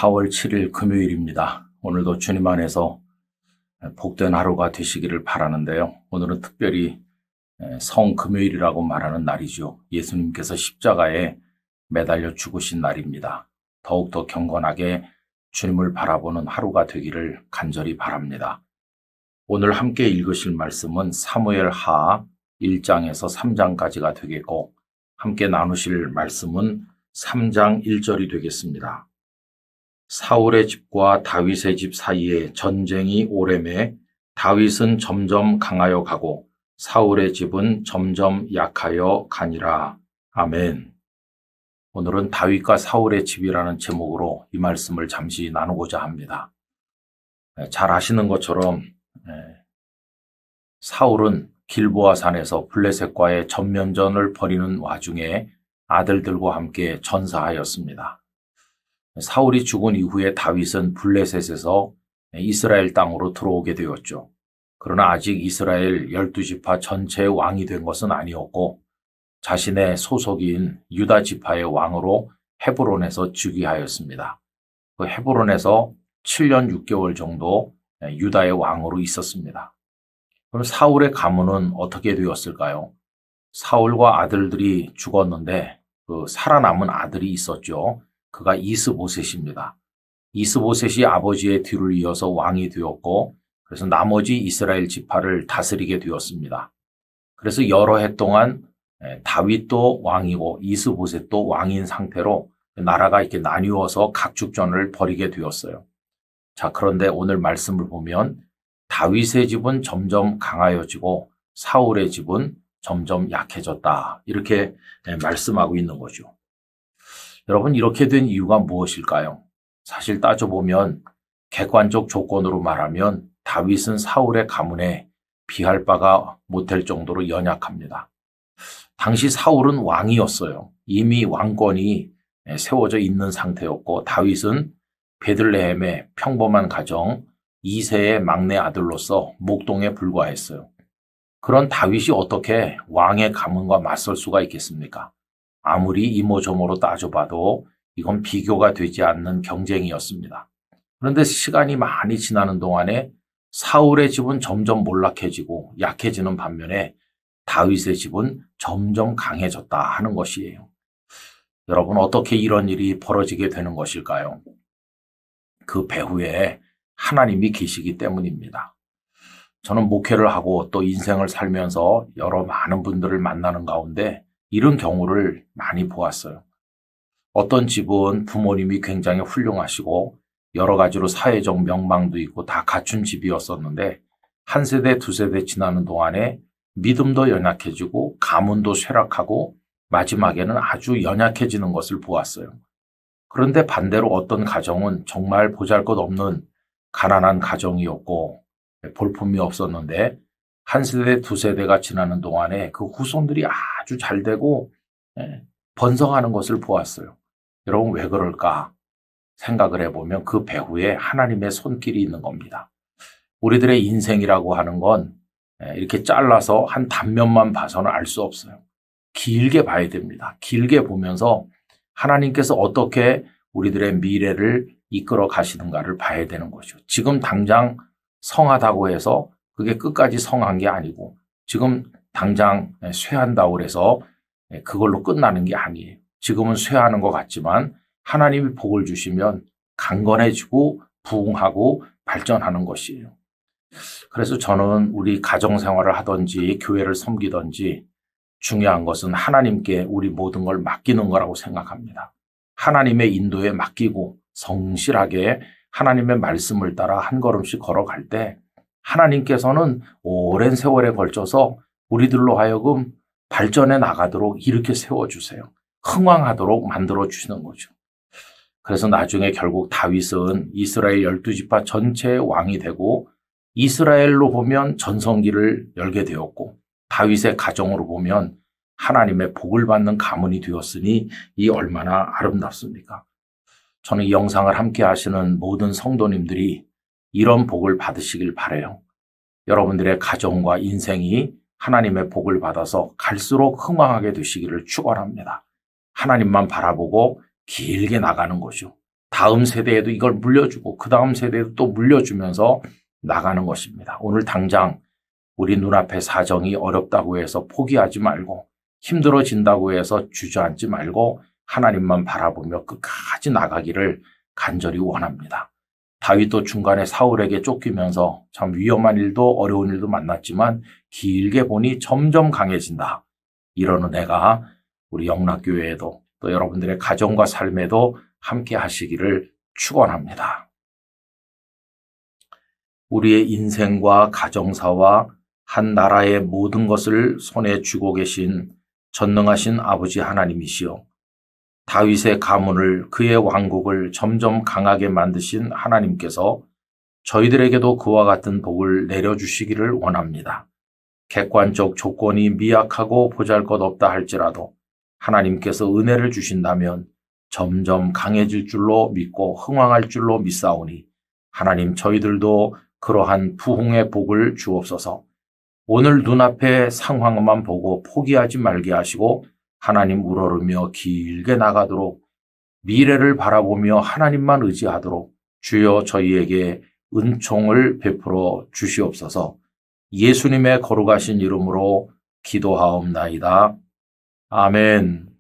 4월 7일 금요일입니다. 오늘도 주님 안에서 복된 하루가 되시기를 바라는데요. 오늘은 특별히 성금요일이라고 말하는 날이죠. 예수님께서 십자가에 매달려 죽으신 날입니다. 더욱더 경건하게 주님을 바라보는 하루가 되기를 간절히 바랍니다. 오늘 함께 읽으실 말씀은 사무엘 하 1장에서 3장까지가 되겠고, 함께 나누실 말씀은 3장 1절이 되겠습니다. 사울의 집과 다윗의 집 사이에 전쟁이 오래매 다윗은 점점 강하여 가고 사울의 집은 점점 약하여 가니라. 아멘. 오늘은 다윗과 사울의 집이라는 제목으로 이 말씀을 잠시 나누고자 합니다. 잘 아시는 것처럼 사울은 길보아 산에서 블레셋과의 전면전을 벌이는 와중에 아들들과 함께 전사하였습니다. 사울이 죽은 이후에 다윗은 블레셋에서 이스라엘 땅으로 들어오게 되었죠. 그러나 아직 이스라엘 12지파 전체의 왕이 된 것은 아니었고 자신의 소속인 유다 지파의 왕으로 헤브론에서 즉위하였습니다. 그 헤브론에서 7년 6개월 정도 유다의 왕으로 있었습니다. 그럼 사울의 가문은 어떻게 되었을까요? 사울과 아들들이 죽었는데 그 살아남은 아들이 있었죠. 그가 이스보셋입니다. 이스보셋이 아버지의 뒤를 이어서 왕이 되었고, 그래서 나머지 이스라엘 지파를 다스리게 되었습니다. 그래서 여러 해 동안 다윗도 왕이고 이스보셋도 왕인 상태로 나라가 이렇게 나뉘어서 각축전을 벌이게 되었어요. 자, 그런데 오늘 말씀을 보면 다윗의 집은 점점 강하여지고 사울의 집은 점점 약해졌다. 이렇게 말씀하고 있는 거죠. 여러분, 이렇게 된 이유가 무엇일까요? 사실 따져보면 객관적 조건으로 말하면 다윗은 사울의 가문에 비할 바가 못할 정도로 연약합니다. 당시 사울은 왕이었어요. 이미 왕권이 세워져 있는 상태였고 다윗은 베들레헴의 평범한 가정 2세의 막내 아들로서 목동에 불과했어요. 그런 다윗이 어떻게 왕의 가문과 맞설 수가 있겠습니까? 아무리 이모저모로 따져봐도 이건 비교가 되지 않는 경쟁이었습니다. 그런데 시간이 많이 지나는 동안에 사울의 집은 점점 몰락해지고 약해지는 반면에 다윗의 집은 점점 강해졌다 하는 것이에요. 여러분, 어떻게 이런 일이 벌어지게 되는 것일까요? 그 배후에 하나님이 계시기 때문입니다. 저는 목회를 하고 또 인생을 살면서 여러 많은 분들을 만나는 가운데 이런 경우를 많이 보았어요. 어떤 집은 부모님이 굉장히 훌륭하시고 여러 가지로 사회적 명망도 있고 다 갖춘 집이었었는데 한 세대, 두 세대 지나는 동안에 믿음도 연약해지고 가문도 쇠락하고 마지막에는 아주 연약해지는 것을 보았어요. 그런데 반대로 어떤 가정은 정말 보잘것없는 가난한 가정이었고 볼품이 없었는데 한 세대, 두 세대가 지나는 동안에 그 후손들이 아주 잘 되고 번성하는 것을 보았어요. 여러분, 왜 그럴까 생각을 해보면 그 배후에 하나님의 손길이 있는 겁니다. 우리들의 인생이라고 하는 건 이렇게 잘라서 한 단면만 봐서는 알 수 없어요. 길게 봐야 됩니다. 길게 보면서 하나님께서 어떻게 우리들의 미래를 이끌어 가시는가를 봐야 되는 거죠. 지금 당장 성하다고 해서 그게 끝까지 성한 게 아니고 지금 당장 쇠한다고 해서 그걸로 끝나는 게 아니에요. 지금은 쇠하는 것 같지만 하나님이 복을 주시면 강건해지고 부흥하고 발전하는 것이에요. 그래서 저는 우리 가정생활을 하든지 교회를 섬기든지 중요한 것은 하나님께 우리 모든 걸 맡기는 거라고 생각합니다. 하나님의 인도에 맡기고 성실하게 하나님의 말씀을 따라 한 걸음씩 걸어갈 때 하나님께서는 오랜 세월에 걸쳐서 우리들로 하여금 발전해 나가도록 이렇게 세워주세요. 흥왕하도록 만들어주시는 거죠. 그래서 나중에 결국 다윗은 이스라엘 12지파 전체의 왕이 되고 이스라엘로 보면 전성기를 열게 되었고 다윗의 가정으로 보면 하나님의 복을 받는 가문이 되었으니 이 얼마나 아름답습니까? 저는 이 영상을 함께 하시는 모든 성도님들이 이런 복을 받으시길 바라요. 여러분들의 가정과 인생이 하나님의 복을 받아서 갈수록 흥왕하게 되시기를 축원합니다. 하나님만 바라보고 길게 나가는 거죠. 다음 세대에도 이걸 물려주고 그 다음 세대에도 또 물려주면서 나가는 것입니다. 오늘 당장 우리 눈앞의 사정이 어렵다고 해서 포기하지 말고 힘들어진다고 해서 주저앉지 말고 하나님만 바라보며 끝까지 나가기를 간절히 원합니다. 다윗도 중간에 사울에게 쫓기면서 참 위험한 일도 어려운 일도 만났지만 길게 보니 점점 강해진다. 이런 은혜가 우리 영락교회에도 또 여러분들의 가정과 삶에도 함께 하시기를 축원합니다. 우리의 인생과 가정사와 한 나라의 모든 것을 손에 쥐고 계신 전능하신 아버지 하나님이시여, 다윗의 가문을 그의 왕국을 점점 강하게 만드신 하나님께서 저희들에게도 그와 같은 복을 내려주시기를 원합니다. 객관적 조건이 미약하고 보잘것없다 할지라도 하나님께서 은혜를 주신다면 점점 강해질 줄로 믿고 흥왕할 줄로 믿사오니 하나님 저희들도 그러한 부흥의 복을 주옵소서. 오늘 눈앞의 상황만 보고 포기하지 말게 하시고 하나님 우러르며 길게 나가도록 미래를 바라보며 하나님만 의지하도록 주여 저희에게 은총을 베풀어 주시옵소서. 예수님의 거룩하신 이름으로 기도하옵나이다. 아멘.